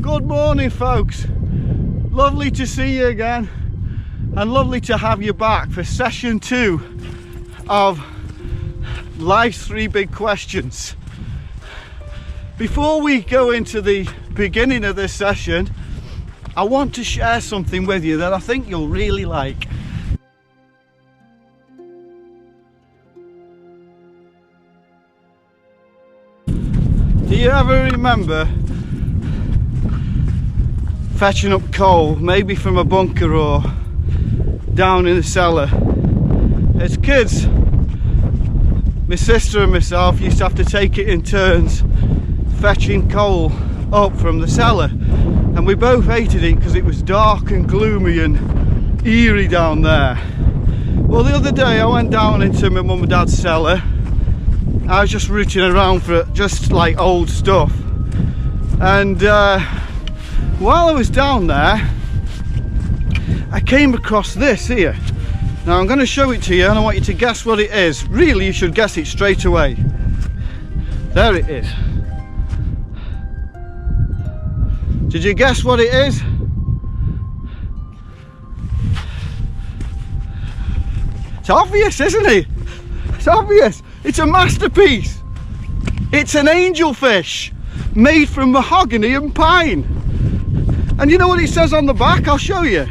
Good morning, folks. Lovely to see you again, and lovely to have you back for session 2 of Life's 3 Big Questions. Before we go into the beginning of this session, I want to share something with you that I think you'll really like. Do you ever remember fetching up coal, maybe from a bunker or down in the cellar? As kids, my sister and myself used to have to take it in turns fetching coal up from the cellar, and we both hated it because it was dark and gloomy and eerie down there. Well, the other day I went down into my mum and dad's cellar. I was just rooting around for just like old stuff, and while I was down there I came across this here. Now I'm going to show it to you and I want you to guess what it is. Really, you should guess it straight away. There it is. Did you guess what it is? It's obvious, isn't it? It's obvious. It's a masterpiece. It's an angelfish made from mahogany and pine. And you know what it says on the back? I'll show you.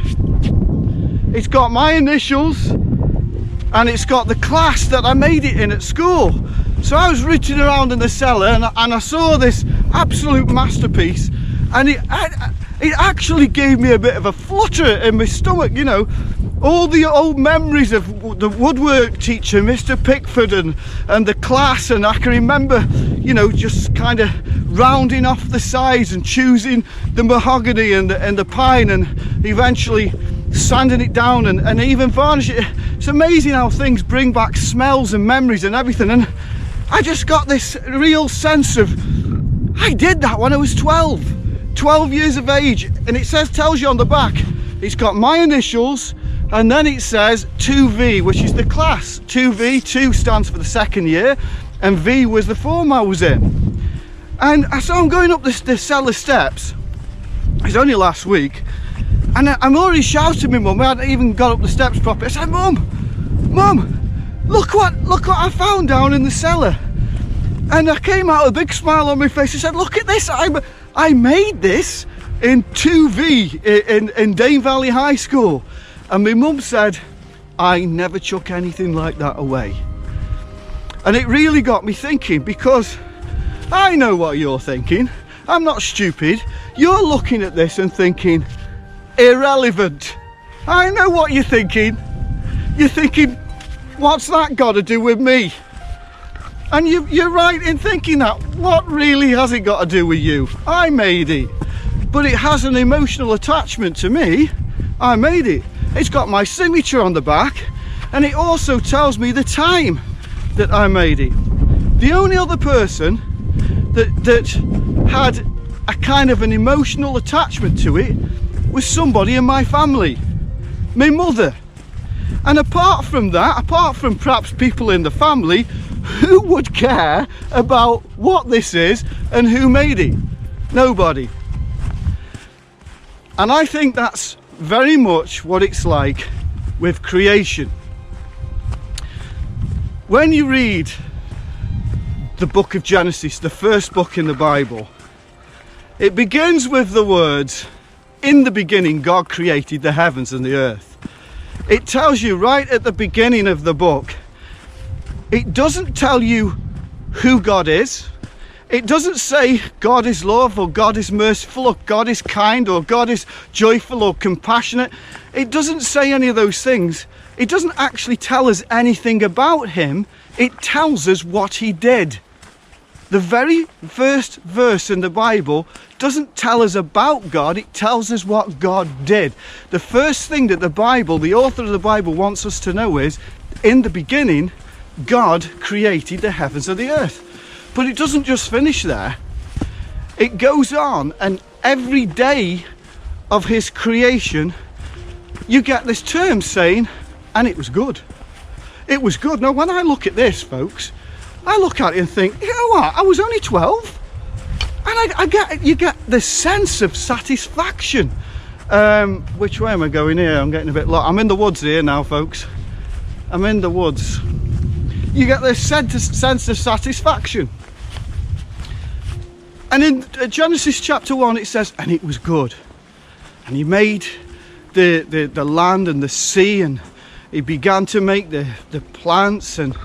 It's got my initials and it's got the class that I made it in at school. So I was rooting around in the cellar and I saw this absolute masterpiece, and it actually gave me a bit of a flutter in my stomach, you know. All the old memories of the woodwork teacher, Mr. Pickford, and the class, and I can remember, you know, just kind of rounding off the sides and choosing the mahogany and the pine and eventually sanding it down and even varnishing it. It's amazing how things bring back smells and memories and everything, and I just got this real sense of, I did that when I was 12 years of age. And it tells you on the back, it's got my initials, and then it says 2V, which is the class. 2V, 2 stands for the second year, and V was the form I was in. And so I'm going up the cellar steps. It's only last week, and I'm already shouting at my mum. I hadn't even got up the steps properly. I said, Mum, look what I found down in the cellar. And I came out with a big smile on my face. I said, look at this, I made this in 2V in Dane Valley High School. And my mum said, I never chuck anything like that away. And it really got me thinking, because I know what you're thinking. I'm not stupid. You're looking at this and thinking, irrelevant. I know what you're thinking. You're thinking, what's that got to do with me? And you're right in thinking that. What really has it got to do with you? I made it. But it has an emotional attachment to me. I made it. It's got my signature on the back, and it also tells me the time that I made it. The only other person that had a kind of an emotional attachment to it was somebody in my family, my mother. And apart from that, apart from perhaps people in the family, who would care about what this is and who made it? Nobody. And I think that's very much what it's like with creation. When you read the book of Genesis, the first book in the Bible, it begins with the words, in the beginning God created the heavens and the earth. It tells you right at the beginning of the book. It doesn't tell you who God is. It doesn't say God is love, or God is merciful, or God is kind, or God is joyful or compassionate. It doesn't say any of those things. It doesn't actually tell us anything about him. It tells us what he did. The very first verse in the Bible doesn't tell us about God, it tells us what God did. The first thing that the author of the Bible wants us to know is, in the beginning, God created the heavens and the earth. But it doesn't just finish there. It goes on, and every day of his creation, you get this term saying, and it was good. It was good. Now, when I look at this, folks, I look at it and think, you know what? I was only 12, and you get this sense of satisfaction. Which way am I going here? I'm getting a bit lost. I'm in the woods here now, folks. I'm in the woods. You get this sense of satisfaction. And in Genesis chapter 1 it says, and it was good. And he made the land and the sea, and he began to make the plants and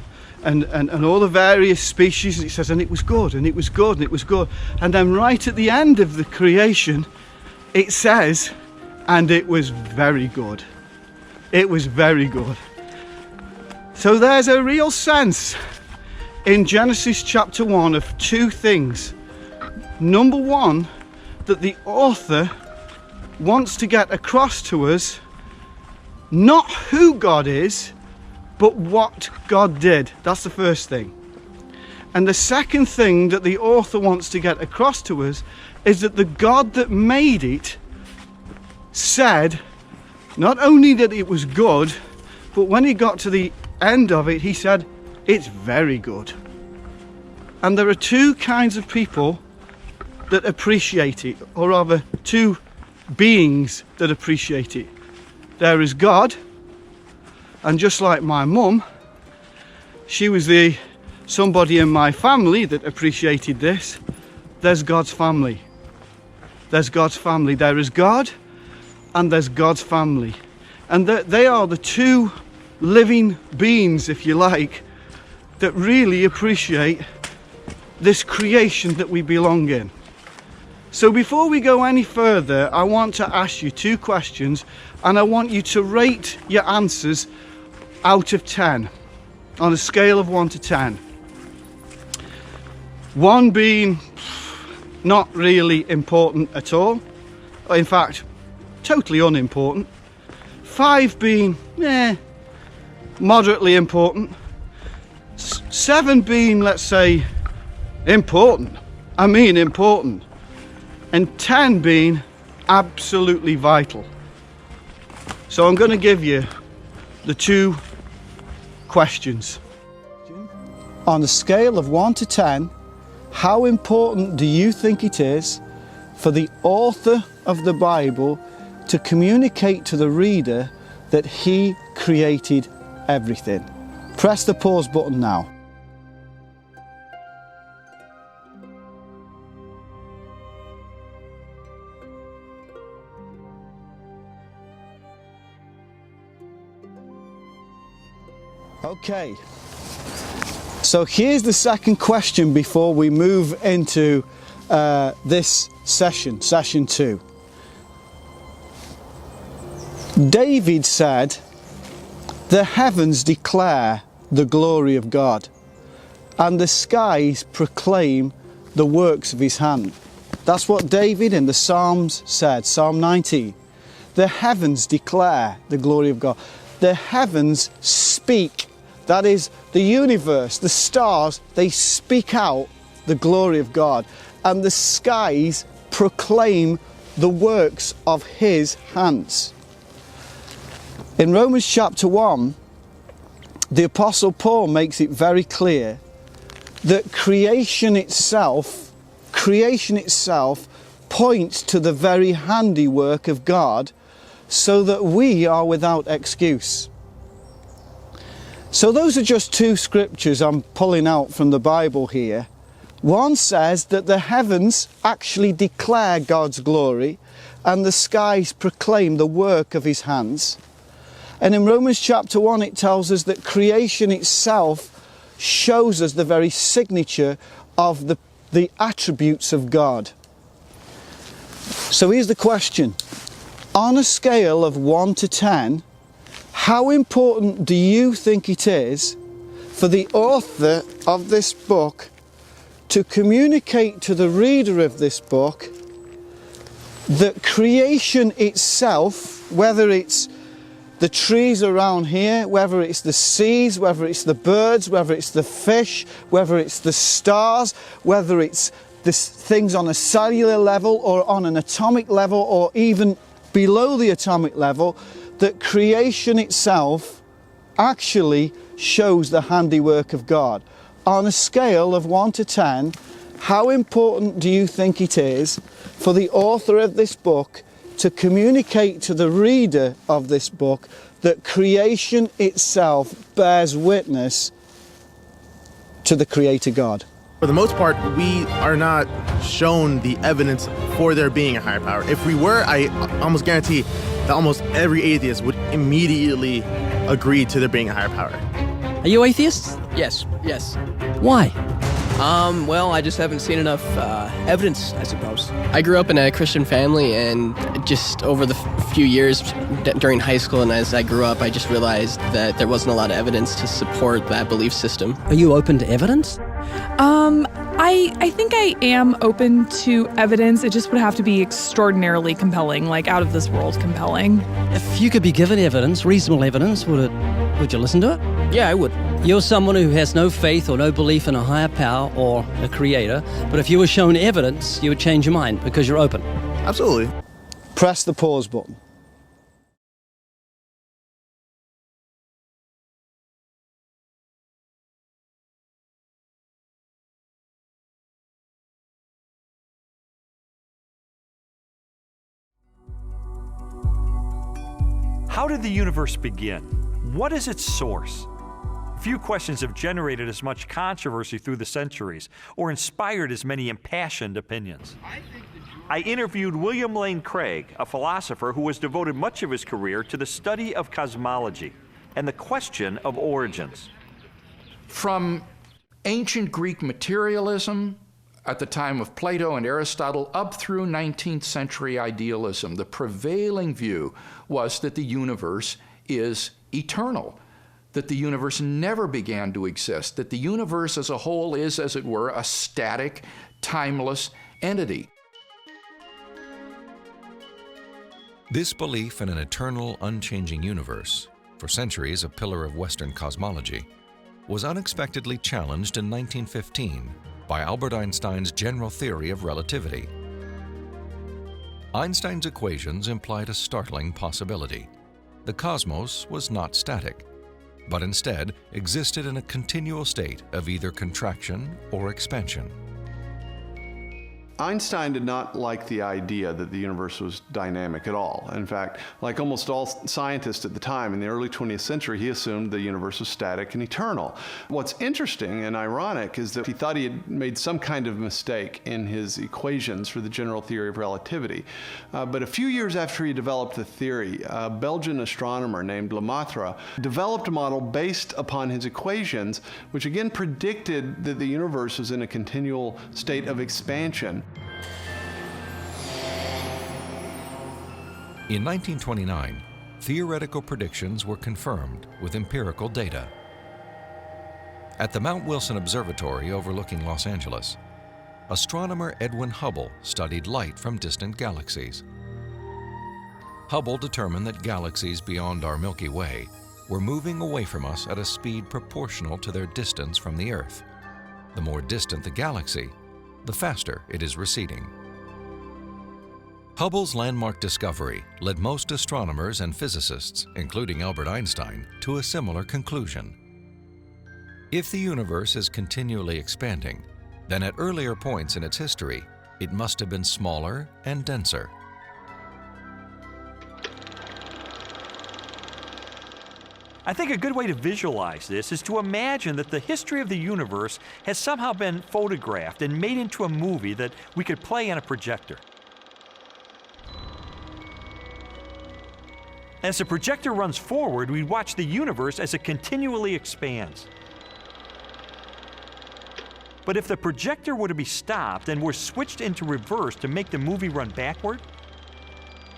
all the various species. And it says, and it was good, and it was good, and it was good. And then right at the end of the creation, it says, and it was very good. It was very good. So there's a real sense in Genesis chapter 1 of two things. Number one, that the author wants to get across to us not who God is, but what God did. That's the first thing. And the second thing that the author wants to get across to us is that the God that made it said not only that it was good, but when he got to the end of it, he said it's very good. And there are two kinds of people that appreciate it, or rather two beings that appreciate it. There is God, and just like my mum, she was somebody in my family that appreciated this. There's God's family. There's God's family. There is God, and there's God's family. And they are the two living beings, if you like, that really appreciate this creation that we belong in. So before we go any further, I want to ask you two questions, and I want you to rate your answers out of 10 on a scale of 1 to 10. 1 being not really important at all, in fact totally unimportant. 5 being moderately important. 7 being, let's say, important. I mean important. And 10 being absolutely vital. So I'm going to give you the two questions. On a scale of 1 to 10, how important do you think it is for the author of the Bible to communicate to the reader that he created everything? Press the pause button now. Okay, so here's the second question before we move into this session 2. David said, "The heavens declare the glory of God, and the skies proclaim the works of his hand." That's what David in the Psalms said, Psalm 19. The heavens declare the glory of God. The heavens speak. That is, the universe, the stars, they speak out the glory of God. And the skies proclaim the works of his hands. In Romans chapter 1, the Apostle Paul makes it very clear that creation itself points to the very handiwork of God, so that we are without excuse. So those are just two scriptures I'm pulling out from the Bible here. One says that the heavens actually declare God's glory, and the skies proclaim the work of his hands. And in Romans chapter 1 it tells us that creation itself shows us the very signature of the attributes of God. So here's the question. On a scale of 1 to 10, how important do you think it is for the author of this book to communicate to the reader of this book that creation itself, whether it's the trees around here, whether it's the seas, whether it's the birds, whether it's the fish, whether it's the stars, whether it's the things on a cellular level or on an atomic level or even below the atomic level, that creation itself actually shows the handiwork of God. On a scale of 1 to 10, how important do you think it is for the author of this book to communicate to the reader of this book that creation itself bears witness to the Creator God? For the most part, we are not shown the evidence for there being a higher power. If we were, I almost guarantee that almost every atheist would immediately agree to there being a higher power. Are you atheists? Yes. Why? Well, I just haven't seen enough evidence, I suppose. I grew up in a Christian family, and just over the few years during high school and as I grew up, I just realized that there wasn't a lot of evidence to support that belief system. Are you open to evidence? I think I am open to evidence. It just would have to be extraordinarily compelling, like out of this world compelling. If you could be given evidence, reasonable evidence, would you listen to it? Yeah, I would. You're someone who has no faith or no belief in a higher power or a creator, but if you were shown evidence, you would change your mind because you're open. Absolutely. Press the pause button. How did the universe begin? What is its source? Few questions have generated as much controversy through the centuries or inspired as many impassioned opinions. I interviewed William Lane Craig, a philosopher who has devoted much of his career to the study of cosmology and the question of origins. From ancient Greek materialism at the time of Plato and Aristotle up through 19th century idealism, the prevailing view was that the universe is eternal, that the universe never began to exist, that the universe as a whole is, as it were, a static, timeless entity. This belief in an eternal, unchanging universe, for centuries a pillar of Western cosmology, was unexpectedly challenged in 1915 by Albert Einstein's general theory of relativity. Einstein's equations implied a startling possibility. The cosmos was not static, but instead existed in a continual state of either contraction or expansion. Einstein did not like the idea that the universe was dynamic at all. In fact, like almost all scientists at the time in the early 20th century, he assumed the universe was static and eternal. What's interesting and ironic is that he thought he had made some kind of mistake in his equations for the general theory of relativity. But a few years after he developed the theory, a Belgian astronomer named Lemaitre developed a model based upon his equations, which again predicted that the universe was in a continual state of expansion. In 1929, theoretical predictions were confirmed with empirical data. At the Mount Wilson Observatory overlooking Los Angeles, astronomer Edwin Hubble studied light from distant galaxies. Hubble determined that galaxies beyond our Milky Way were moving away from us at a speed proportional to their distance from the Earth. The more distant the galaxy, the faster it is receding. Hubble's landmark discovery led most astronomers and physicists, including Albert Einstein, to a similar conclusion. If the universe is continually expanding, then at earlier points in its history, it must have been smaller and denser. I think a good way to visualize this is to imagine that the history of the universe has somehow been photographed and made into a movie that we could play on a projector. As the projector runs forward, we watch the universe as it continually expands. But if the projector were to be stopped and were switched into reverse to make the movie run backward,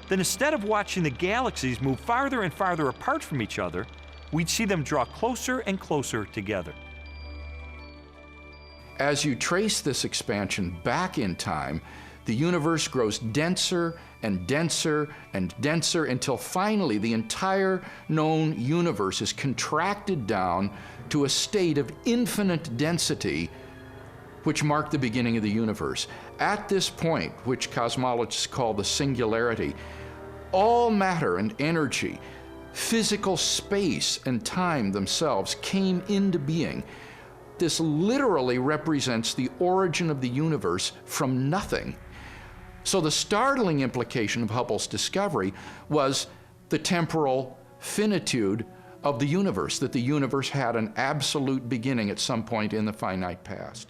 then instead of watching the galaxies move farther and farther apart from each other, we'd see them draw closer and closer together. As you trace this expansion back in time, the universe grows denser and denser and denser until finally the entire known universe is contracted down to a state of infinite density, which marked the beginning of the universe. At this point, which cosmologists call the singularity, all matter and energy, physical space and time themselves came into being. this literally represents the origin of the universe from nothing. So the startling implication of Hubble's discovery was the temporal finitude of the universe, that the universe had an absolute beginning at some point in the finite past.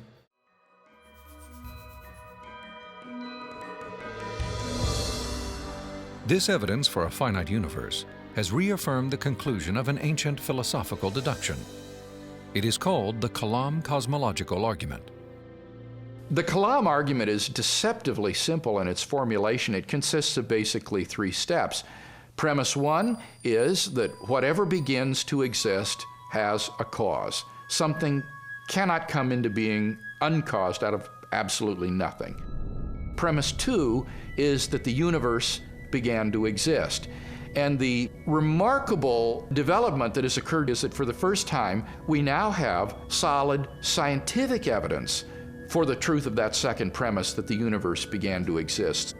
This evidence for a finite universe has reaffirmed the conclusion of an ancient philosophical deduction. It is called the Kalam cosmological argument. The Kalam argument is deceptively simple in its formulation. It consists of basically 3 steps. Premise 1 is that whatever begins to exist has a cause. Something cannot come into being uncaused out of absolutely nothing. Premise 2 is that the universe began to exist. And the remarkable development that has occurred is that for the first time, we now have solid scientific evidence for the truth of that second premise, that the universe began to exist.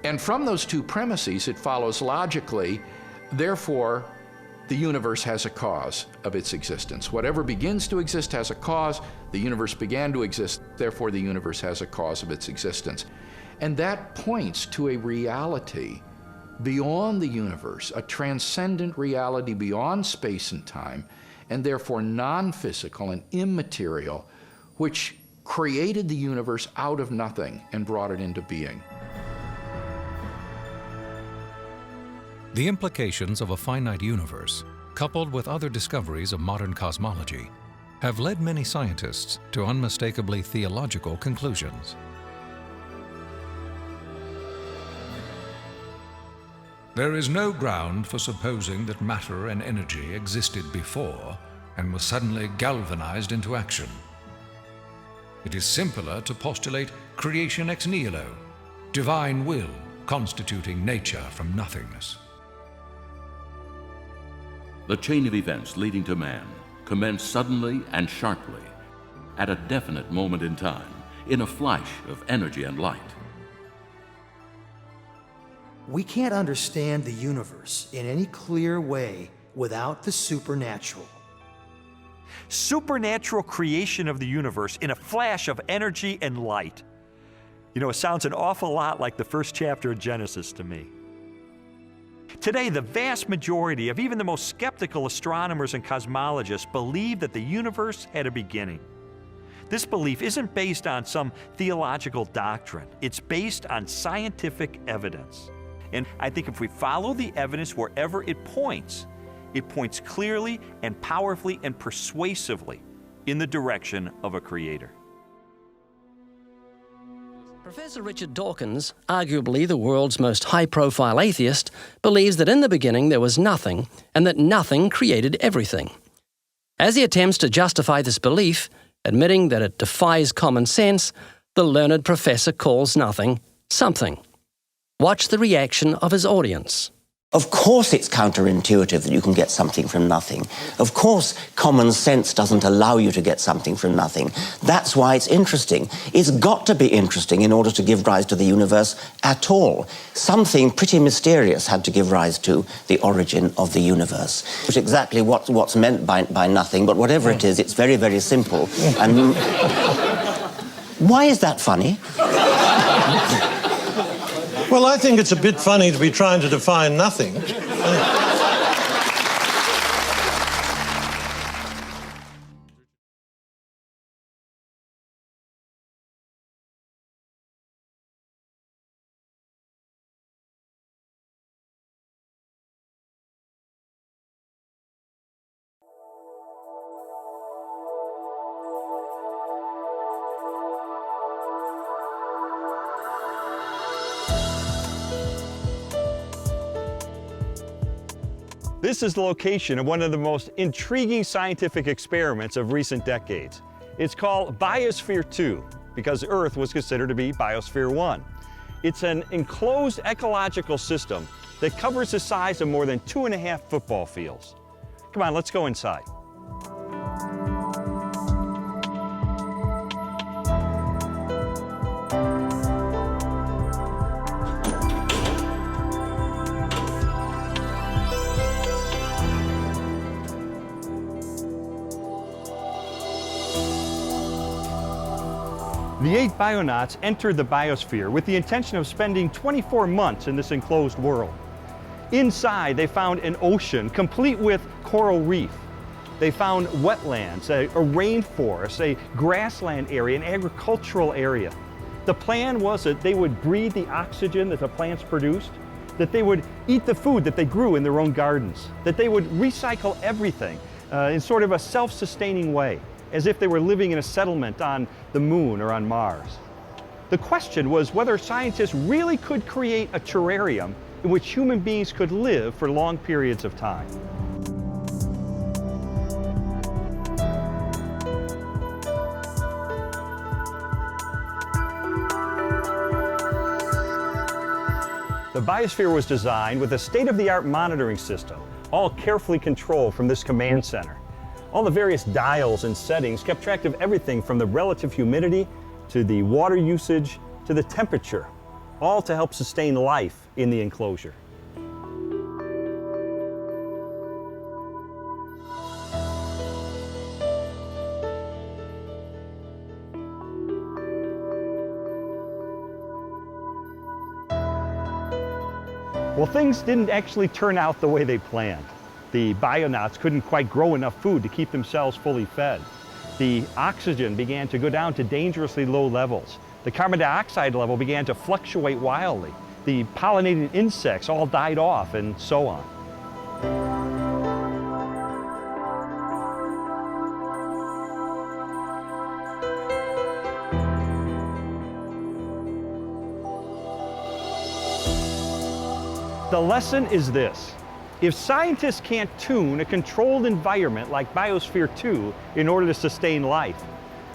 And from those 2 premises, it follows logically, therefore, the universe has a cause of its existence. Whatever begins to exist has a cause. The universe began to exist, therefore the universe has a cause of its existence. And that points to a reality beyond the universe, a transcendent reality beyond space and time, and therefore non-physical and immaterial, which created the universe out of nothing and brought it into being. The implications of a finite universe, coupled with other discoveries of modern cosmology, have led many scientists to unmistakably theological conclusions. There is no ground for supposing that matter and energy existed before and were suddenly galvanized into action. It is simpler to postulate creation ex nihilo, divine will constituting nature from nothingness. The chain of events leading to man commenced suddenly and sharply, at a definite moment in time, in a flash of energy and light. We can't understand the universe in any clear way without the supernatural. Supernatural creation of the universe in a flash of energy and light. You know, it sounds an awful lot like the first chapter of Genesis to me. Today, the vast majority of even the most skeptical astronomers and cosmologists believe that the universe had a beginning. This belief isn't based on some theological doctrine. It's based on scientific evidence. And I think if we follow the evidence wherever it points clearly and powerfully and persuasively in the direction of a creator. Professor Richard Dawkins, arguably the world's most high-profile atheist, believes that in the beginning there was nothing and that nothing created everything. As he attempts to justify this belief, admitting that it defies common sense, the learned professor calls nothing something. Watch the reaction of his audience. Of course it's counterintuitive that you can get something from nothing. Of course common sense doesn't allow you to get something from nothing. That's why it's interesting. It's got to be interesting in order to give rise to the universe at all. Something pretty mysterious had to give rise to the origin of the universe. Which is exactly what's meant by nothing, but whatever it is, it's very, very simple. And why is that funny? Well, I think it's a bit funny to be trying to define nothing. This is the location of one of the most intriguing scientific experiments of recent decades. It's called Biosphere 2 because Earth was considered to be Biosphere 1. It's an enclosed ecological system that covers the size of more than 2.5 football fields. Come on, let's go inside. The 8 bionauts entered the biosphere with the intention of spending 24 months in this enclosed world. Inside, they found an ocean complete with coral reef. They found wetlands, a rainforest, a grassland area, an agricultural area. The plan was that they would breathe the oxygen that the plants produced, that they would eat the food that they grew in their own gardens, that they would recycle everything in sort of a self-sustaining way, as if they were living in a settlement on the moon or on Mars. The question was whether scientists really could create a terrarium in which human beings could live for long periods of time. The biosphere was designed with a state-of-the-art monitoring system, all carefully controlled from this command center. All the various dials and settings kept track of everything from the relative humidity to the water usage to the temperature, all to help sustain life in the enclosure. Well, things didn't actually turn out the way they planned. The bionauts couldn't quite grow enough food to keep themselves fully fed. The oxygen began to go down to dangerously low levels. The carbon dioxide level began to fluctuate wildly. The pollinating insects all died off, and so on. The lesson is this: if scientists can't tune a controlled environment like Biosphere 2 in order to sustain life,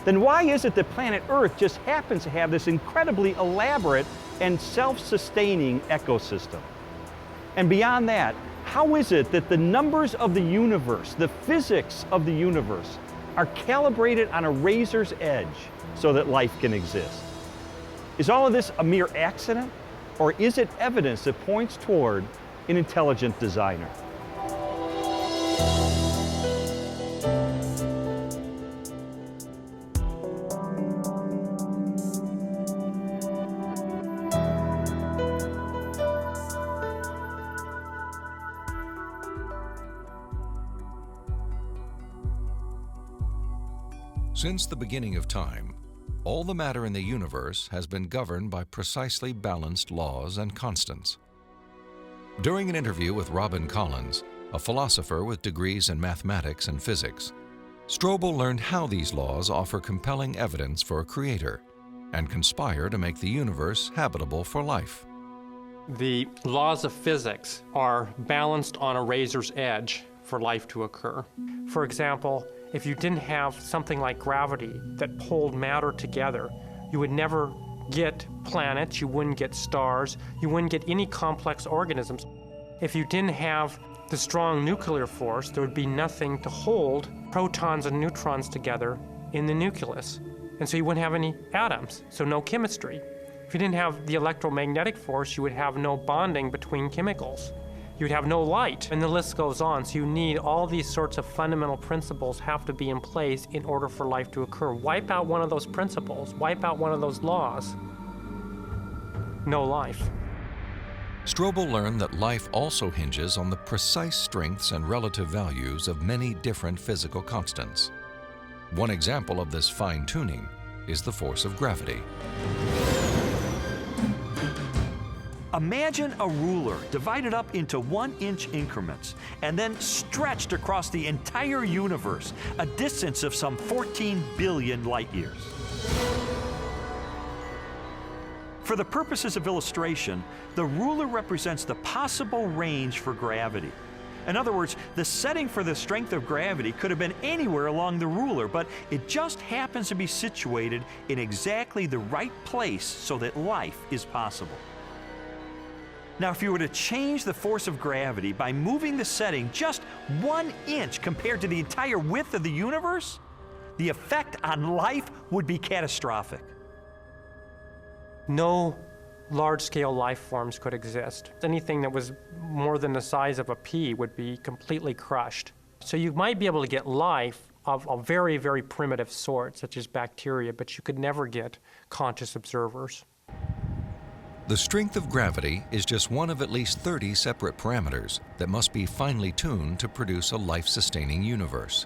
then why is it that planet Earth just happens to have this incredibly elaborate and self-sustaining ecosystem? And beyond that, how is it that the numbers of the universe, the physics of the universe, are calibrated on a razor's edge so that life can exist? Is all of this a mere accident? Or is it evidence that points toward an intelligent designer? Since the beginning of time, all the matter in the universe has been governed by precisely balanced laws and constants. During an interview with Robin Collins, a philosopher with degrees in mathematics and physics, Strobel learned how these laws offer compelling evidence for a creator and conspire to make the universe habitable for life. The laws of physics are balanced on a razor's edge for life to occur. For example, if you didn't have something like gravity that pulled matter together, you would never get planets, you wouldn't get stars, you wouldn't get any complex organisms. If you didn't have the strong nuclear force, there would be nothing to hold protons and neutrons together in the nucleus. And so you wouldn't have any atoms, so no chemistry. If you didn't have the electromagnetic force, you would have no bonding between chemicals. You'd have no light, and the list goes on. So you need all these sorts of fundamental principles have to be in place in order for life to occur. Wipe out one of those principles, wipe out one of those laws, no life. Strobel learned that life also hinges on the precise strengths and relative values of many different physical constants. One example of this fine-tuning is the force of gravity. Imagine a ruler divided up into 1-inch increments and then stretched across the entire universe, a distance of some 14 billion light years. For the purposes of illustration, the ruler represents the possible range for gravity. In other words, the setting for the strength of gravity could have been anywhere along the ruler, but it just happens to be situated in exactly the right place so that life is possible. Now, if you were to change the force of gravity by moving the setting just 1 inch compared to the entire width of the universe, the effect on life would be catastrophic. No large-scale life forms could exist. Anything that was more than the size of a pea would be completely crushed. So you might be able to get life of a very, very primitive sort, such as bacteria, but you could never get conscious observers. The strength of gravity is just one of at least 30 separate parameters that must be finely tuned to produce a life-sustaining universe.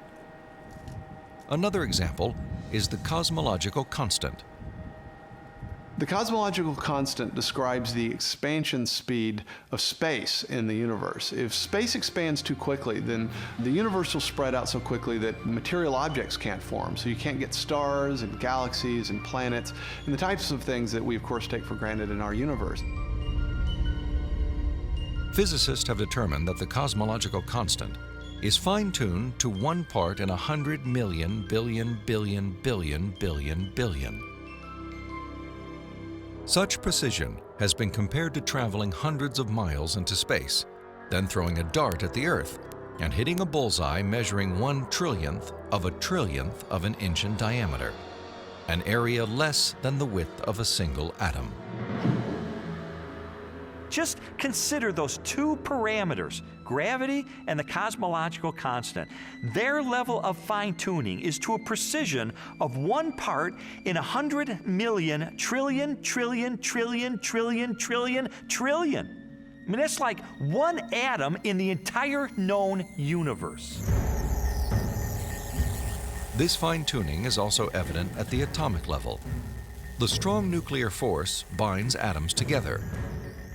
Another example is the cosmological constant. The cosmological constant describes the expansion speed of space in the universe. If space expands too quickly, then the universe will spread out so quickly that material objects can't form. So you can't get stars and galaxies and planets and the types of things that we, of course, take for granted in our universe. Physicists have determined that the cosmological constant is fine-tuned to 1 part in 100 million billion billion billion billion billion. Such precision has been compared to traveling hundreds of miles into space, then throwing a dart at the Earth and hitting a bullseye measuring 1/trillionth of an inch in diameter, an area less than the width of a single atom. Just consider those two parameters, gravity and the cosmological constant. Their level of fine-tuning is to a precision of 1 part in 100 million trillion, trillion, trillion, trillion, trillion, trillion. I mean, that's like 1 atom in the entire known universe. This fine-tuning is also evident at the atomic level. The strong nuclear force binds atoms together.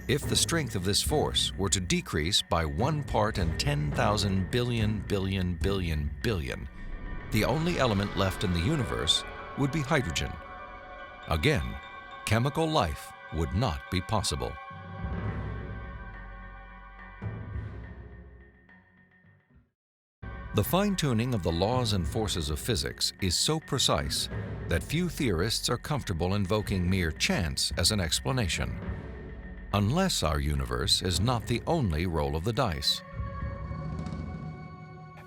If the strength of this force were to decrease by 1 part in 10,000 billion billion billion billion, the only element left in the universe would be hydrogen. Again, chemical life would not be possible. The fine-tuning of the laws and forces of physics is so precise that few theorists are comfortable invoking mere chance as an explanation. Unless our universe is not the only roll of the dice.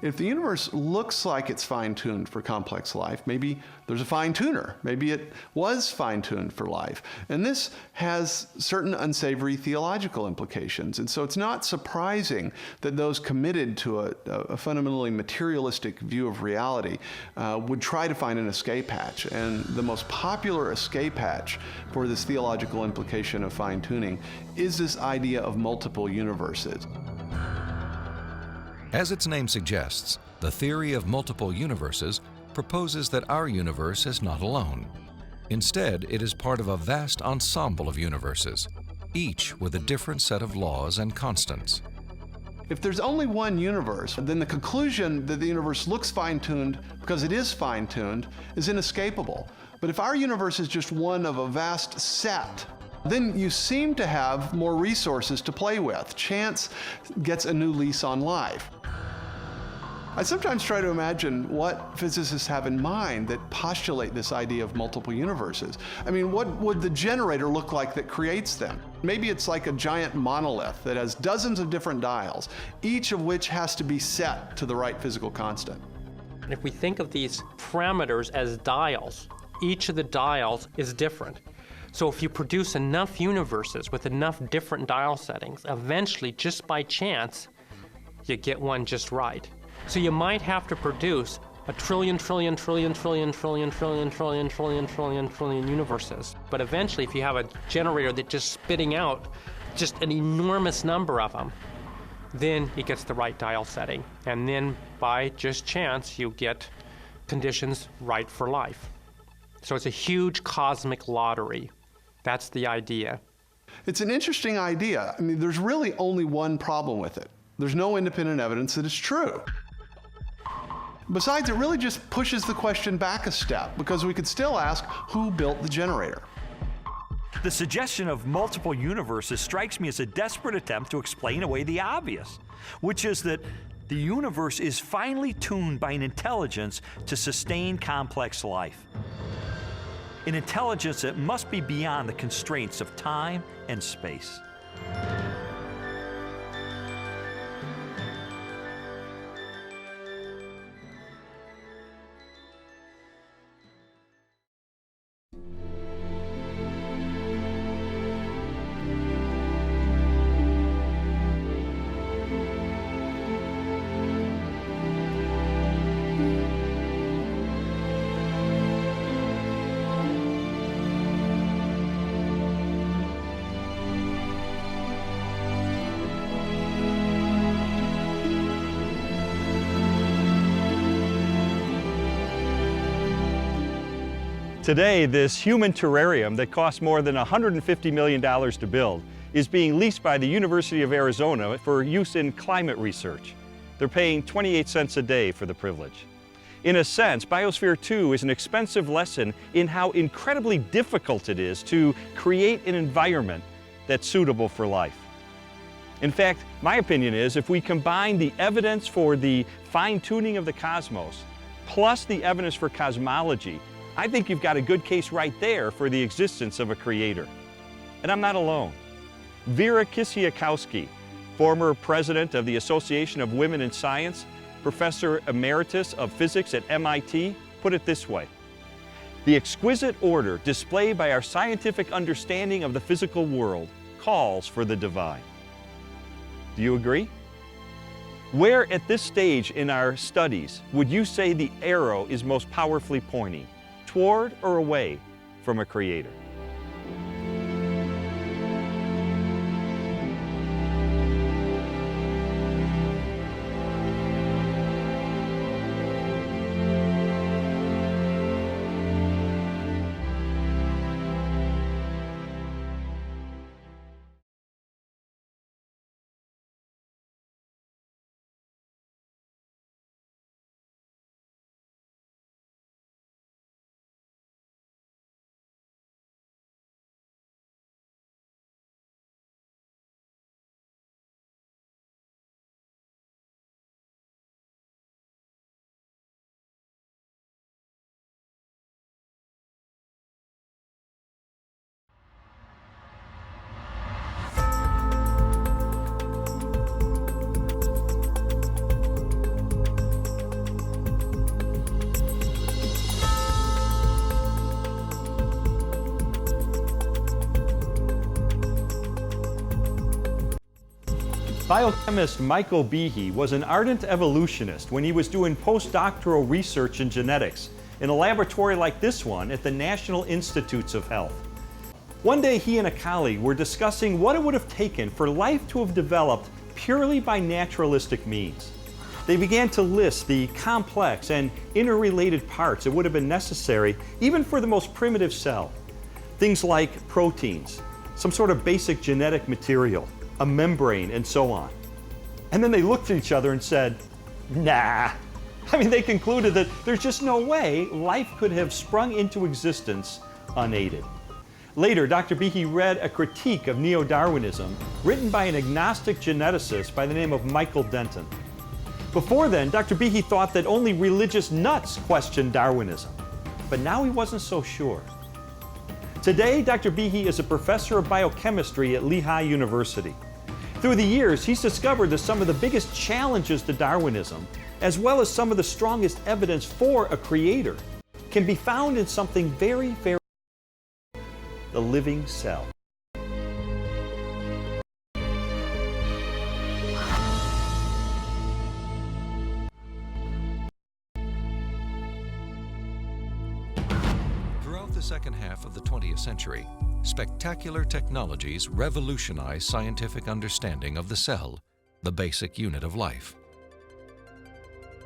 If the universe looks like it's fine-tuned for complex life, maybe there's a fine-tuner. Maybe it was fine-tuned for life. And this has certain unsavory theological implications. And so it's not surprising that those committed to a fundamentally materialistic view of reality would try to find an escape hatch. And the most popular escape hatch for this theological implication of fine-tuning is this idea of multiple universes. As its name suggests, the theory of multiple universes proposes that our universe is not alone. Instead, it is part of a vast ensemble of universes, each with a different set of laws and constants. If there's only one universe, then the conclusion that the universe looks fine-tuned because it is fine-tuned is inescapable. But if our universe is just one of a vast set, then you seem to have more resources to play with. Chance gets a new lease on life. I sometimes try to imagine what physicists have in mind that postulate this idea of multiple universes. I mean, what would the generator look like that creates them? Maybe it's like a giant monolith that has dozens of different dials, each of which has to be set to the right physical constant. And if we think of these parameters as dials, each of the dials is different. So if you produce enough universes with enough different dial settings, eventually, just by chance, you get one just right. So you might have to produce a trillion universes. But eventually, if you have a generator that's just spitting out just an enormous number of them, then it gets the right dial setting. And then by just chance, you get conditions right for life. So it's a huge cosmic lottery. That's the idea. It's an interesting idea. I mean, there's really only one problem with it. There's no independent evidence that it's true. Besides, it really just pushes the question back a step, because we could still ask, who built the generator? The suggestion of multiple universes strikes me as a desperate attempt to explain away the obvious, which is that the universe is finely tuned by an intelligence to sustain complex life. An intelligence that must be beyond the constraints of time and space. Today, this human terrarium that costs more than $150 million to build is being leased by the University of Arizona for use in climate research. They're paying 28 cents a day for the privilege. In a sense, Biosphere 2 is an expensive lesson in how incredibly difficult it is to create an environment that's suitable for life. In fact, my opinion is if we combine the evidence for the fine-tuning of the cosmos plus the evidence for cosmology, I think you've got a good case right there for the existence of a creator. And I'm not alone. Vera Kisiakowski, former president of the Association of Women in Science, professor emeritus of physics at MIT, put it this way: the exquisite order displayed by our scientific understanding of the physical world calls for the divine. Do you agree? Where at this stage in our studies would you say the arrow is most powerfully pointing, toward or away from a creator? Biochemist Michael Behe was an ardent evolutionist when he was doing postdoctoral research in genetics in a laboratory like this one at the National Institutes of Health. One day he and a colleague were discussing what it would have taken for life to have developed purely by naturalistic means. They began to list the complex and interrelated parts that would have been necessary even for the most primitive cell. Things like proteins, some sort of basic genetic material, a membrane, and so on. And then they looked at each other and said, nah. I mean, they concluded that there's just no way life could have sprung into existence unaided. Later, Dr. Behe read a critique of neo-Darwinism written by an agnostic geneticist by the name of Michael Denton. Before then, Dr. Behe thought that only religious nuts questioned Darwinism, but now he wasn't so sure. Today, Dr. Behe is a professor of biochemistry at Lehigh University. Through the years, he's discovered that some of the biggest challenges to Darwinism, as well as some of the strongest evidence for a creator, can be found in something very, very the living cell. Throughout the second half of the 20th century, spectacular technologies revolutionized scientific understanding of the cell, the basic unit of life.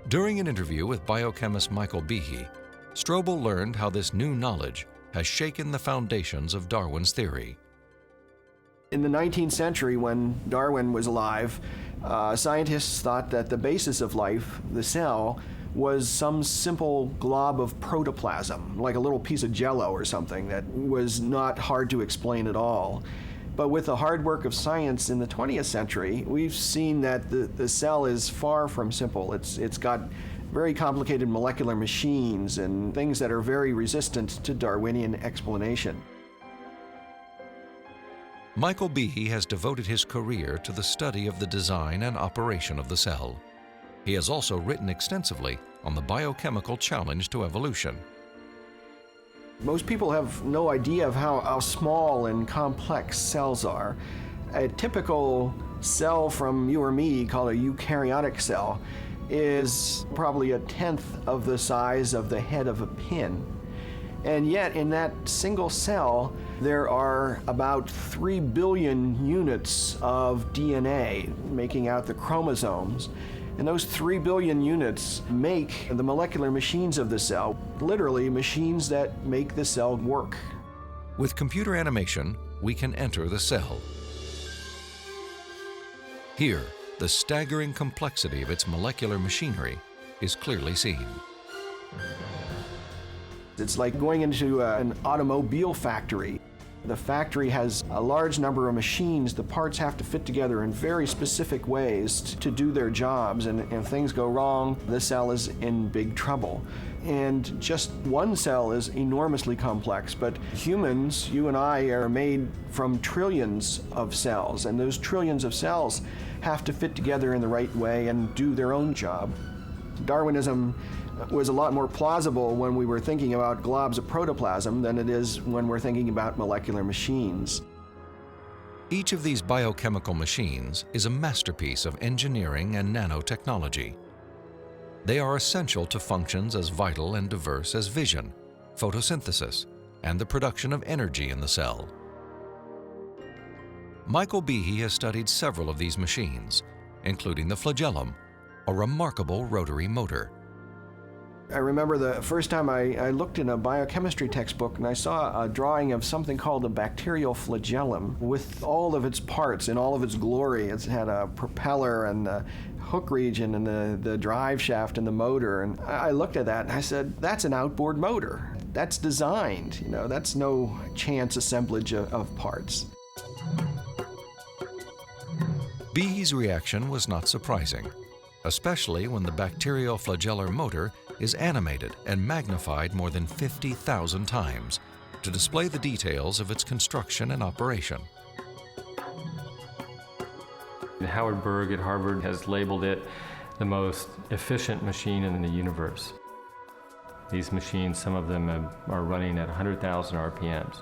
During an interview with biochemist Michael Behe, Strobel learned how this new knowledge has shaken the foundations of Darwin's theory. In the 19th century, when Darwin was alive, scientists thought that the basis of life, the cell, was some simple glob of protoplasm, like a little piece of jello or something that was not hard to explain at all. But with the hard work of science in the 20th century, we've seen that the cell is far from simple. It's got very complicated molecular machines and things that are very resistant to Darwinian explanation. Michael Behe has devoted his career to the study of the design and operation of the cell. He has also written extensively on the biochemical challenge to evolution. Most people have no idea of how small and complex cells are. A typical cell from you or me, called a eukaryotic cell, is probably 1/10 of the size of the head of a pin. And yet, in that single cell, there are about 3 billion units of DNA making out the chromosomes. And those 3 billion units make the molecular machines of the cell. literally machines that make the cell work. With computer animation, we can enter the cell. Here, the staggering complexity of its molecular machinery is clearly seen. It's like going into an automobile factory. The factory has a large number of machines. The parts have to fit together in very specific ways to do their jobs, and if things go wrong, the cell is in big trouble. And just one cell is enormously complex, but humans, you and I, are made from trillions of cells, and those trillions of cells have to fit together in the right way and do their own job. Darwinism was a lot more plausible when we were thinking about globs of protoplasm than it is when we're thinking about molecular machines. Each of these biochemical machines is a masterpiece of engineering and nanotechnology. They are essential to functions as vital and diverse as vision, photosynthesis, and the production of energy in the cell. Michael Behe has studied several of these machines, including the flagellum, a remarkable rotary motor. I remember the first time I looked in a biochemistry textbook and I saw a drawing of something called a bacterial flagellum with all of its parts in all of its glory. It had a propeller and the hook region and the drive shaft and the motor. And I looked at that and I said, that's an outboard motor. That's designed, you know, that's no chance assemblage of parts. Behe's reaction was not surprising, especially when the bacterial flagellar motor is animated and magnified more than 50,000 times to display the details of its construction and operation. Howard Berg at Harvard has labeled it the most efficient machine in the universe. These machines, some of them are running at 100,000 RPMs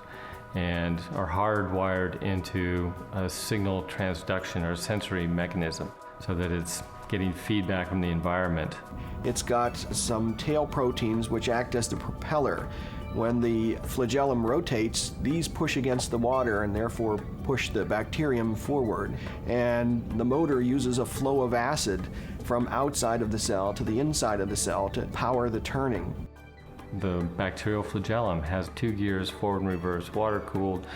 and are hardwired into a signal transduction or sensory mechanism so that it's getting feedback from the environment. It's got some tail proteins which act as the propeller. When the flagellum rotates, these push against the water and therefore push the bacterium forward. And the motor uses a flow of acid from outside of the cell to the inside of the cell to power the turning. The bacterial flagellum has 2 gears, forward and reverse, water-cooled,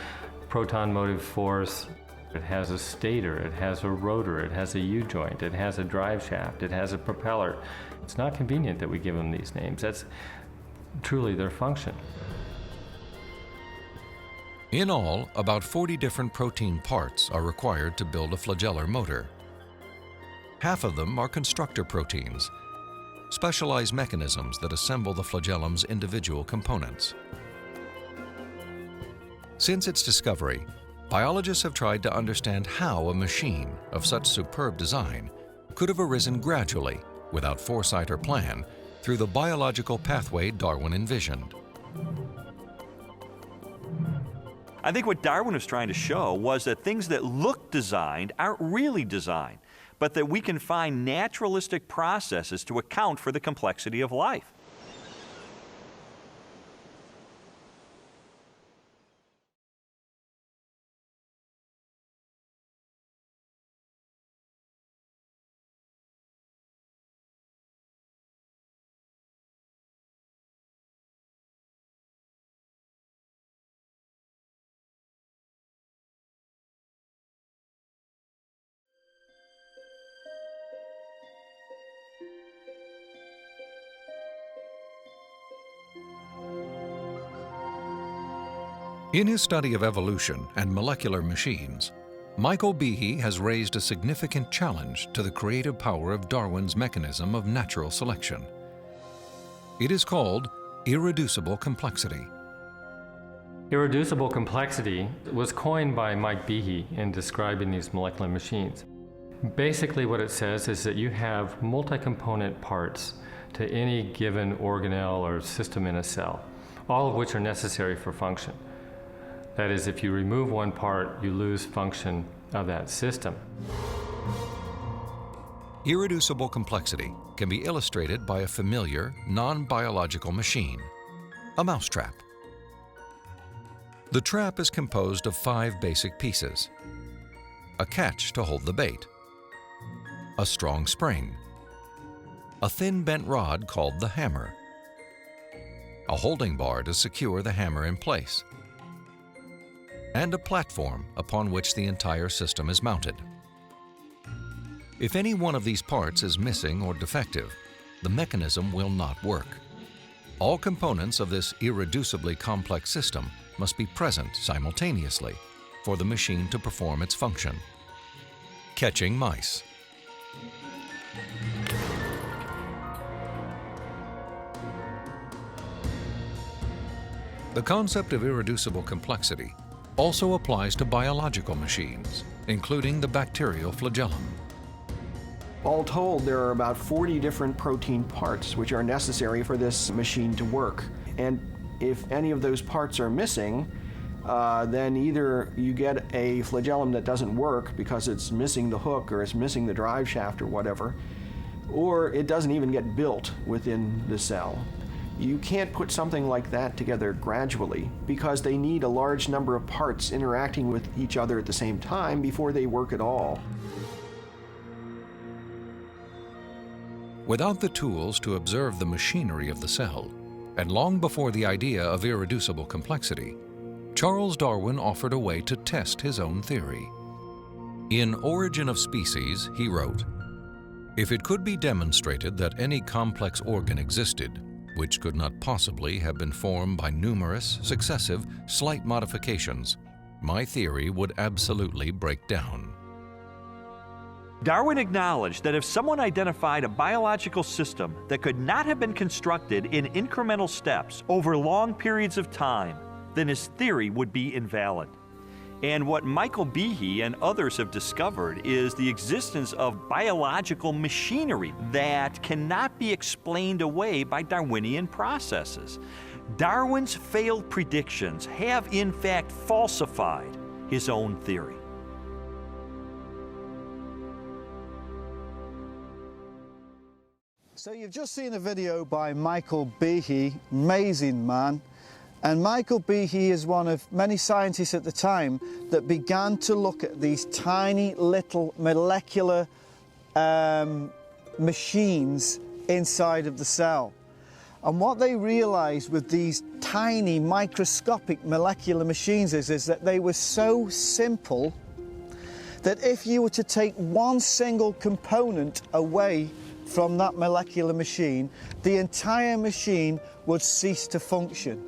proton motive force. It has a stator, it has a rotor, it has a U-joint, it has a drive shaft, it has a propeller. It's not convenient that we give them these names. That's truly their function. In all, about 40 different protein parts are required to build a flagellar motor. Half of them are constructor proteins, specialized mechanisms that assemble the flagellum's individual components. Since its discovery, biologists have tried to understand how a machine of such superb design could have arisen gradually, without foresight or plan, through the biological pathway Darwin envisioned. I think what Darwin was trying to show was that things that look designed aren't really designed, but that we can find naturalistic processes to account for the complexity of life. In his study of evolution and molecular machines, Michael Behe has raised a significant challenge to the creative power of Darwin's mechanism of natural selection. It is called irreducible complexity. Irreducible complexity was coined by Mike Behe in describing these molecular machines. Basically what it says is that you have multi-component parts to any given organelle or system in a cell, all of which are necessary for function. That is, if you remove one part, you lose function of that system. Irreducible complexity can be illustrated by a familiar, non-biological machine, a mousetrap. The trap is composed of 5 basic pieces: a catch to hold the bait, a strong spring, a thin bent rod called the hammer, a holding bar to secure the hammer in place, and a platform upon which the entire system is mounted. If any one of these parts is missing or defective, the mechanism will not work. All components of this irreducibly complex system must be present simultaneously for the machine to perform its function. Catching mice. The concept of irreducible complexity also applies to biological machines, including the bacterial flagellum. All told, there are about 40 different protein parts which are necessary for this machine to work. And if any of those parts are missing, then either you get a flagellum that doesn't work because it's missing the hook or it's missing the drive shaft or whatever, or it doesn't even get built within the cell. You can't put something like that together gradually because they need a large number of parts interacting with each other at the same time before they work at all. Without the tools to observe the machinery of the cell, and long before the idea of irreducible complexity, Charles Darwin offered a way to test his own theory. In Origin of Species, he wrote, "If it could be demonstrated that any complex organ existed, which could not possibly have been formed by numerous, successive, slight modifications, my theory would absolutely break down." Darwin acknowledged that if someone identified a biological system that could not have been constructed in incremental steps over long periods of time, then his theory would be invalid. And what Michael Behe and others have discovered is the existence of biological machinery that cannot be explained away by Darwinian processes. Darwin's failed predictions have in fact falsified his own theory. So you've just seen a video by Michael Behe, amazing man. And Michael Behe is one of many scientists at the time that began to look at these tiny little molecular machines inside of the cell. And what they realized with these tiny microscopic molecular machines is that they were so simple that if you were to take one single component away from that molecular machine, the entire machine would cease to function.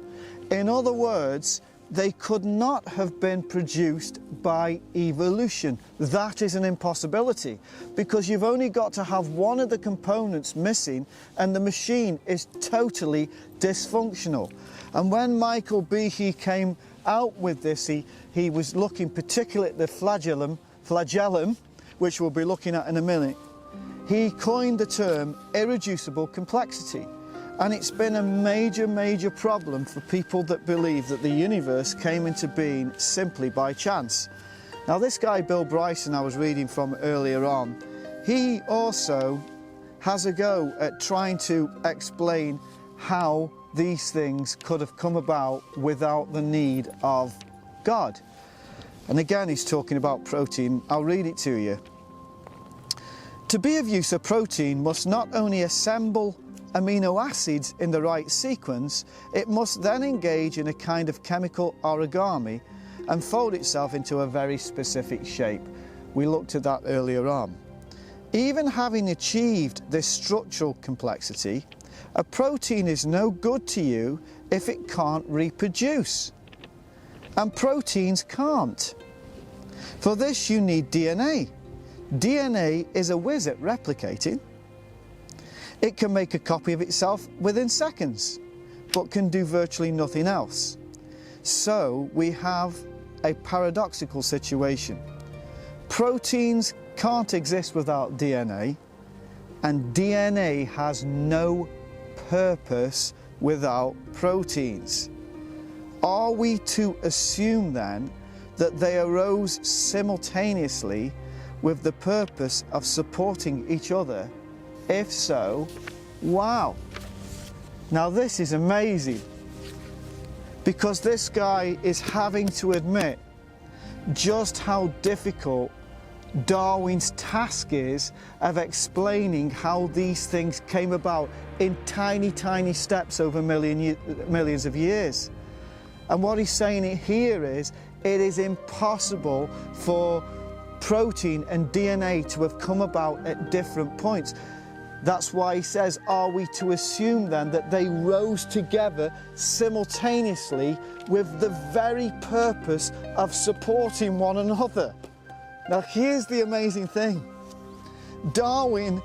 In other words, they could not have been produced by evolution. That is an impossibility because you've only got to have one of the components missing and the machine is totally dysfunctional. And when Michael Behe came out with this, he was looking particularly at the flagellum, which we'll be looking at in a minute. He coined the term irreducible complexity. And it's been a major, major problem for people that believe that the universe came into being simply by chance. Now this guy, Bill Bryson, I was reading from earlier on, he also has a go at trying to explain how these things could have come about without the need of God. And again, he's talking about protein. I'll read it to you. To be of use, a protein must not only assemble amino acids in the right sequence, it must then engage in a kind of chemical origami and fold itself into a very specific shape. We looked at that earlier on. Even having achieved this structural complexity, a protein is no good to you if it can't reproduce. And proteins can't. For this you need DNA. DNA is a whiz at replicating. It can make a copy of itself within seconds, but can do virtually nothing else. So we have a paradoxical situation. Proteins can't exist without DNA, and DNA has no purpose without proteins. Are we to assume then that they arose simultaneously with the purpose of supporting each other? If so, wow. Now this is amazing because this guy is having to admit just how difficult Darwin's task is of explaining how these things came about in tiny, tiny steps over millions of years. And what he's saying here is, it is impossible for protein and DNA to have come about at different points. That's why he says, are we to assume then that they rose together simultaneously with the very purpose of supporting one another? Now here's the amazing thing. Darwin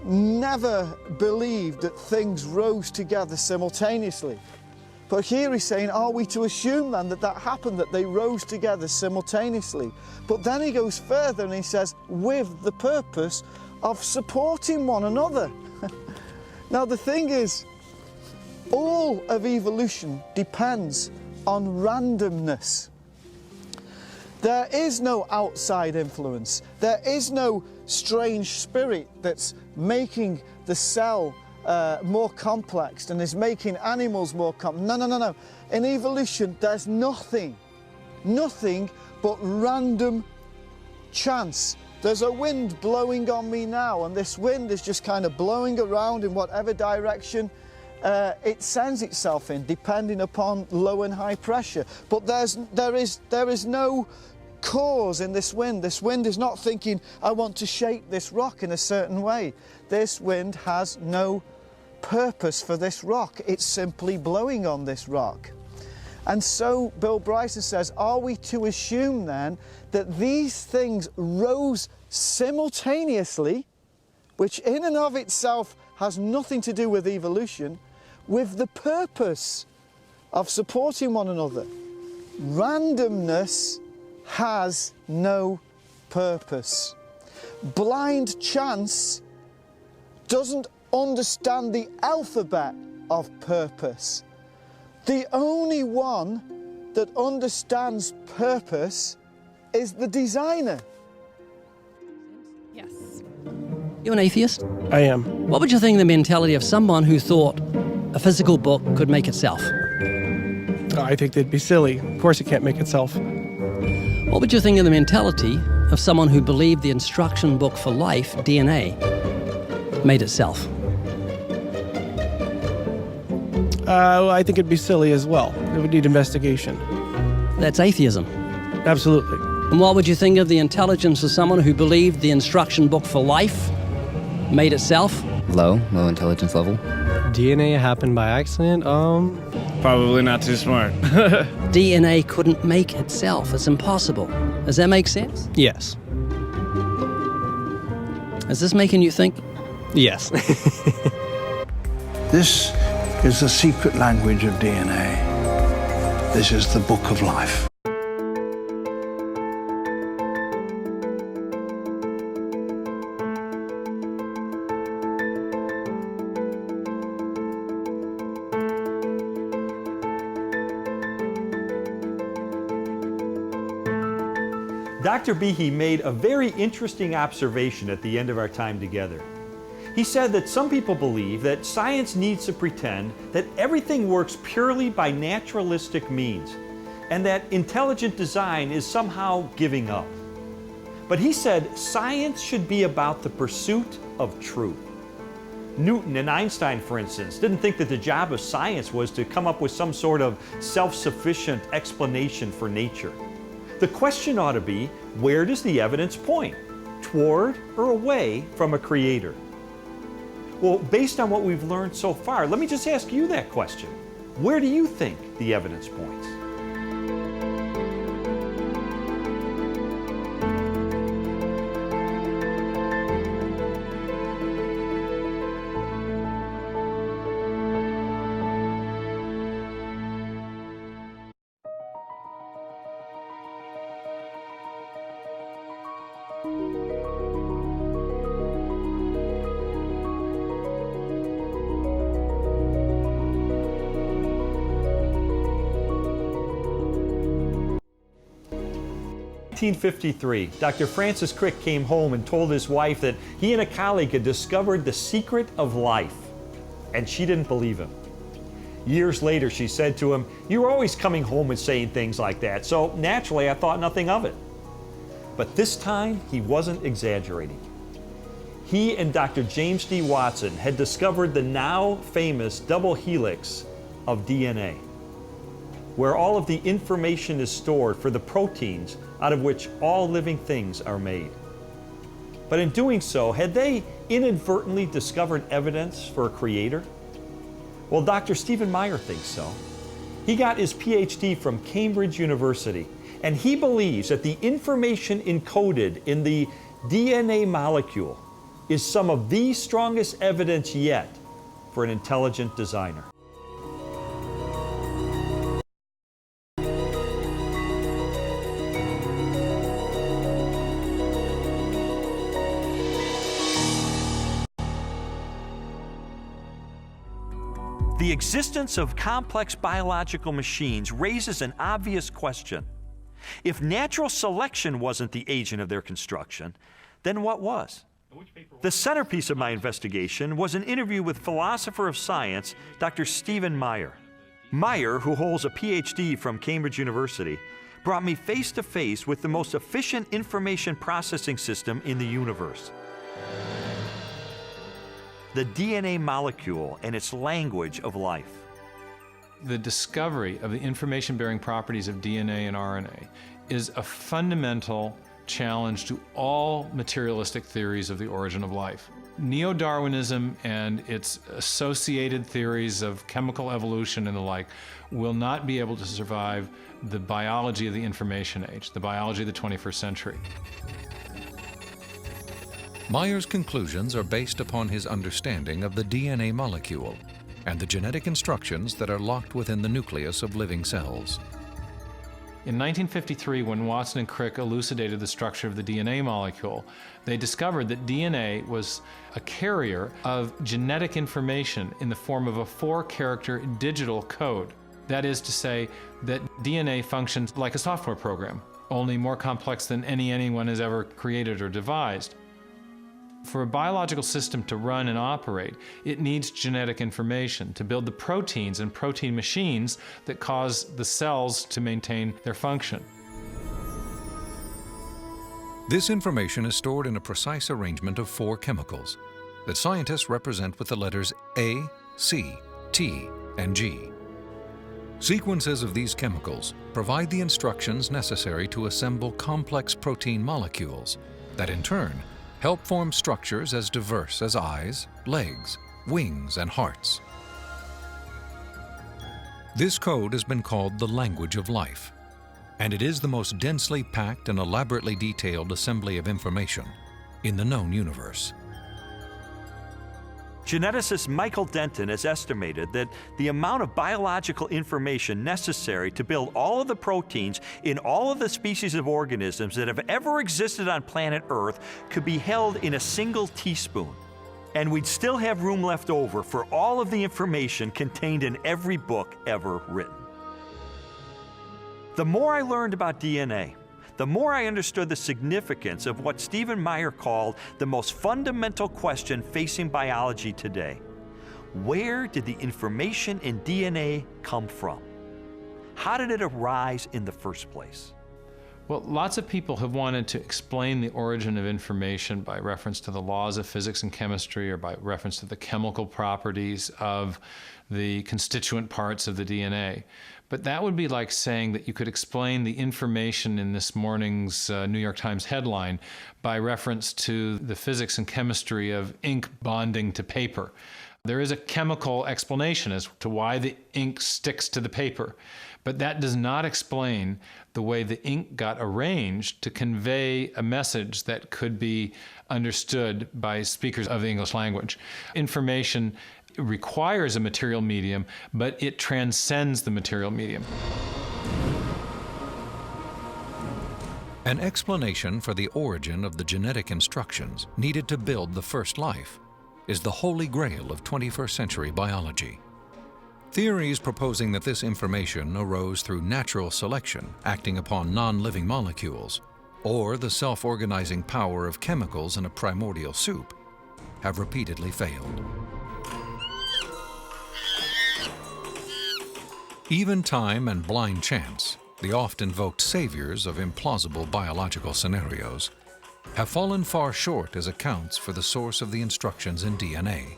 never believed that things rose together simultaneously. But here he's saying, are we to assume then that that happened, that they rose together simultaneously? But then he goes further and he says, with the purpose of supporting one another. Now the thing is, all of evolution depends on randomness. There is no outside influence. There is no strange spirit that's making the cell more complex and is making animals more complex. No. In evolution, there's nothing but random chance. There's a wind blowing on me now, and this wind is just kind of blowing around in whatever direction it sends itself in, depending upon low and high pressure. But there is no cause in this wind. This wind is not thinking, I want to shape this rock in a certain way. This wind has no purpose for this rock. It's simply blowing on this rock. And so Bill Bryson says, are we to assume then that these things rose simultaneously, which in and of itself has nothing to do with evolution, with the purpose of supporting one another? Randomness has no purpose. Blind chance doesn't understand the alphabet of purpose. The only one that understands purpose is the designer. Yes. You an atheist? I am. What would you think of the mentality of someone who thought a physical book could make itself? I think they'd be silly. Of course it can't make itself. What would you think of the mentality of someone who believed the instruction book for life, DNA, made itself? I think it'd be silly as well. It would need investigation. That's atheism. Absolutely. And what would you think of the intelligence of someone who believed the instruction book for life made itself? Low intelligence level. DNA happened by accident? Probably not too smart. DNA couldn't make itself. It's impossible. Does that make sense? Yes. Is this making you think? Yes. This is the secret language of DNA. This is the book of life. Dr. Behe made a very interesting observation at the end of our time together. He said that some people believe that science needs to pretend that everything works purely by naturalistic means, and that intelligent design is somehow giving up. But he said science should be about the pursuit of truth. Newton and Einstein, for instance, didn't think that the job of science was to come up with some sort of self-sufficient explanation for nature. The question ought to be, where does the evidence point? Toward or away from a creator? Well, based on what we've learned so far, let me just ask you that question. Where do you think the evidence points? In 1953, Dr. Francis Crick came home and told his wife that he and a colleague had discovered the secret of life, and she didn't believe him. Years later, she said to him, "You were always coming home and saying things like that, so naturally I thought nothing of it." But this time, he wasn't exaggerating. He and Dr. James D. Watson had discovered the now famous double helix of DNA, where all of the information is stored for the proteins out of which all living things are made. But in doing so, had they inadvertently discovered evidence for a creator? Well, Dr. Stephen Meyer thinks so. He got his PhD from Cambridge University, and he believes that the information encoded in the DNA molecule is some of the strongest evidence yet for an intelligent designer. The existence of complex biological machines raises an obvious question. If natural selection wasn't the agent of their construction, then what was? The centerpiece of my investigation was an interview with philosopher of science, Dr. Stephen Meyer. Meyer, who holds a PhD from Cambridge University, brought me face to face with the most efficient information processing system in the universe. The DNA molecule and its language of life. The discovery of the information-bearing properties of DNA and RNA is a fundamental challenge to all materialistic theories of the origin of life. Neo-Darwinism and its associated theories of chemical evolution and the like will not be able to survive the biology of the information age, the biology of the 21st century. Meyer's conclusions are based upon his understanding of the DNA molecule and the genetic instructions that are locked within the nucleus of living cells. In 1953, when Watson and Crick elucidated the structure of the DNA molecule, they discovered that DNA was a carrier of genetic information in the form of a 4-character digital code. That is to say that DNA functions like a software program, only more complex than anyone has ever created or devised. For a biological system to run and operate, it needs genetic information to build the proteins and protein machines that cause the cells to maintain their function. This information is stored in a precise arrangement of 4 chemicals that scientists represent with the letters A, C, T, and G. Sequences of these chemicals provide the instructions necessary to assemble complex protein molecules that in turn help form structures as diverse as eyes, legs, wings, and hearts. This code has been called the language of life, and it is the most densely packed and elaborately detailed assembly of information in the known universe. Geneticist Michael Denton has estimated that the amount of biological information necessary to build all of the proteins in all of the species of organisms that have ever existed on planet Earth could be held in a single teaspoon. And we'd still have room left over for all of the information contained in every book ever written. The more I learned about DNA, the more I understood the significance of what Stephen Meyer called the most fundamental question facing biology today. Where did the information in DNA come from? How did it arise in the first place? Well, lots of people have wanted to explain the origin of information by reference to the laws of physics and chemistry or by reference to the chemical properties of the constituent parts of the DNA. But that would be like saying that you could explain the information in this morning's New York Times headline by reference to the physics and chemistry of ink bonding to paper. There is a chemical explanation as to why the ink sticks to the paper, but that does not explain the way the ink got arranged to convey a message that could be understood by speakers of the English language. Information requires a material medium, but it transcends the material medium. An explanation for the origin of the genetic instructions needed to build the first life is the holy grail of 21st century biology. Theories proposing that this information arose through natural selection acting upon non-living molecules, or the self-organizing power of chemicals in a primordial soup, have repeatedly failed. Even time and blind chance the oft-invoked saviors of implausible biological scenarios, have fallen far short as accounts for the source of the instructions in DNA.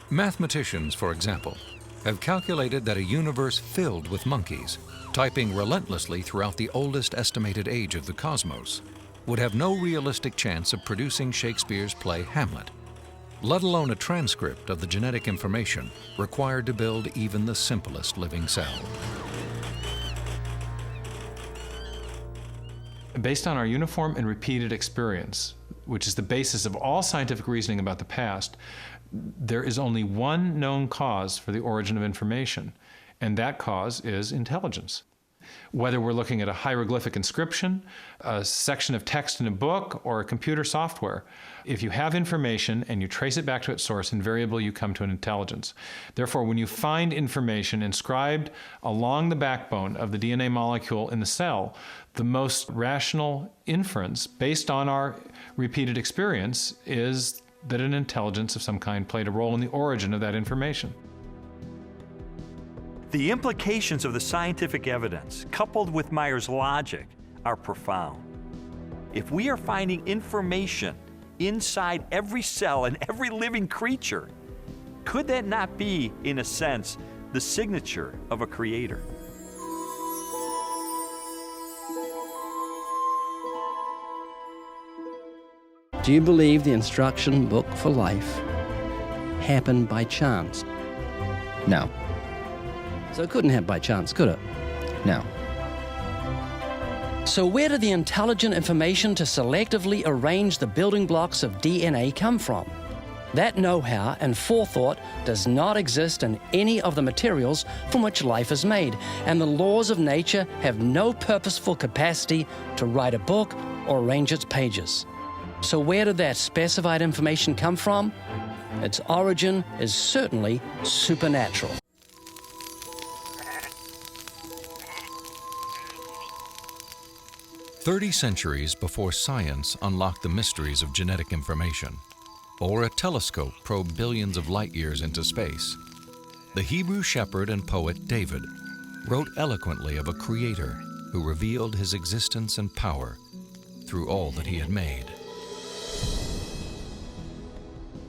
Mathematicians, for example, have calculated that a universe filled with monkeys, typing relentlessly throughout the oldest estimated age of the cosmos, would have no realistic chance of producing Shakespeare's play Hamlet, let alone a transcript of the genetic information required to build even the simplest living cell. Based on our uniform and repeated experience, which is the basis of all scientific reasoning about the past, there is only one known cause for the origin of information, and that cause is intelligence. Whether we're looking at a hieroglyphic inscription, a section of text in a book, or a computer software, if you have information and you trace it back to its source, invariably you come to an intelligence. Therefore, when you find information inscribed along the backbone of the DNA molecule in the cell, the most rational inference, based on our repeated experience, is that an intelligence of some kind played a role in the origin of that information. The implications of the scientific evidence, coupled with Meyer's logic, are profound. If we are finding information inside every cell and every living creature, could that not be, in a sense, the signature of a creator? Do you believe the instruction book for life happened by chance? No. So it couldn't happen by chance, could it? No. So where did the intelligent information to selectively arrange the building blocks of DNA come from? That know-how and forethought does not exist in any of the materials from which life is made, and the laws of nature have no purposeful capacity to write a book or arrange its pages. So where did that specified information come from? Its origin is certainly supernatural. "30 centuries before science unlocked the mysteries of genetic information, or a telescope probed billions of light years into space, the Hebrew shepherd and poet David wrote eloquently of a creator who revealed his existence and power through all that he had made.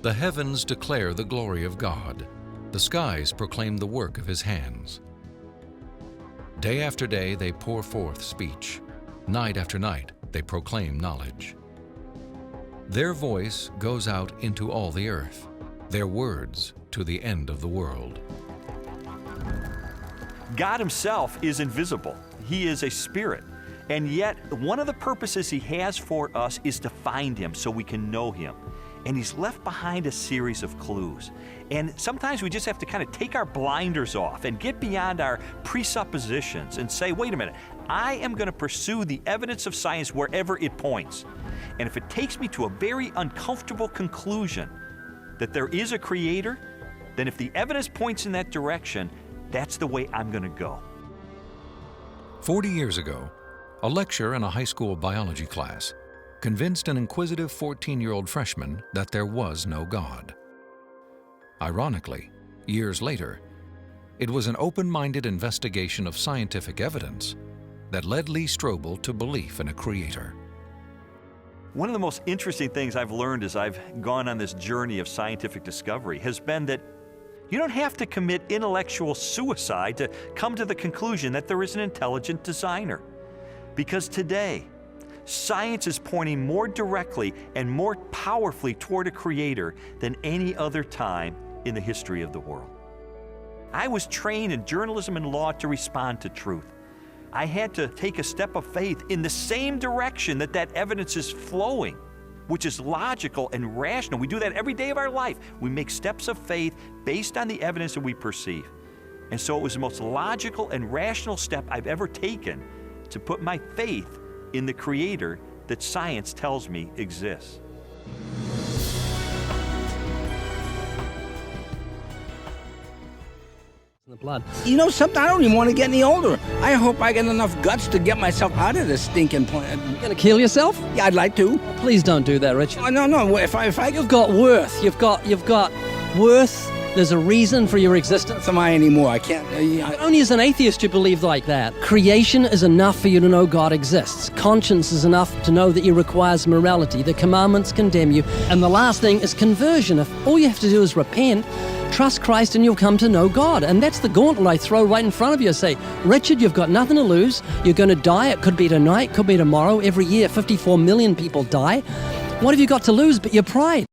The heavens declare the glory of God. The skies proclaim the work of his hands. Day after day they pour forth speech. Night after night they proclaim knowledge. Their voice goes out into all the earth, their words to the end of the world." God himself is invisible. He is a spirit. And yet, one of the purposes he has for us is to find him so we can know him. And he's left behind a series of clues. And sometimes we just have to kind of take our blinders off and get beyond our presuppositions and say, wait a minute, I am going to pursue the evidence of science wherever it points. And if it takes me to a very uncomfortable conclusion that there is a creator, then if the evidence points in that direction, that's the way I'm going to go. 40 years ago, a lecturer in a high school biology class convinced an inquisitive 14-year-old freshman that there was no God. Ironically, years later, it was an open-minded investigation of scientific evidence that led Lee Strobel to belief in a creator. One of the most interesting things I've learned as I've gone on this journey of scientific discovery has been that you don't have to commit intellectual suicide to come to the conclusion that there is an intelligent designer. Because today, science is pointing more directly and more powerfully toward a creator than any other time in the history of the world. I was trained in journalism and law to respond to truth. I had to take a step of faith in the same direction that evidence is flowing, which is logical and rational. We do that every day of our life. We make steps of faith based on the evidence that we perceive. And so it was the most logical and rational step I've ever taken to put my faith in the creator that science tells me exists. The blood. You know something? I don't even want to get any older. I hope I get enough guts to get myself out of this stinking planet. You gonna kill yourself? Yeah, I'd like to. Please don't do that, Richard. Oh, no. If I You've got worth. You've got worth. There's a reason for your existence. Am I anymore? I can't. Only as an atheist you believe like that. Creation is enough for you to know God exists. Conscience is enough to know that He requires morality. The commandments condemn you. And the last thing is conversion. If all you have to do is repent, trust Christ, and you'll come to know God. And that's the gauntlet I throw right in front of you. I say, Richard, you've got nothing to lose. You're going to die. It could be tonight, could be tomorrow. Every year, 54 million people die. What have you got to lose but your pride?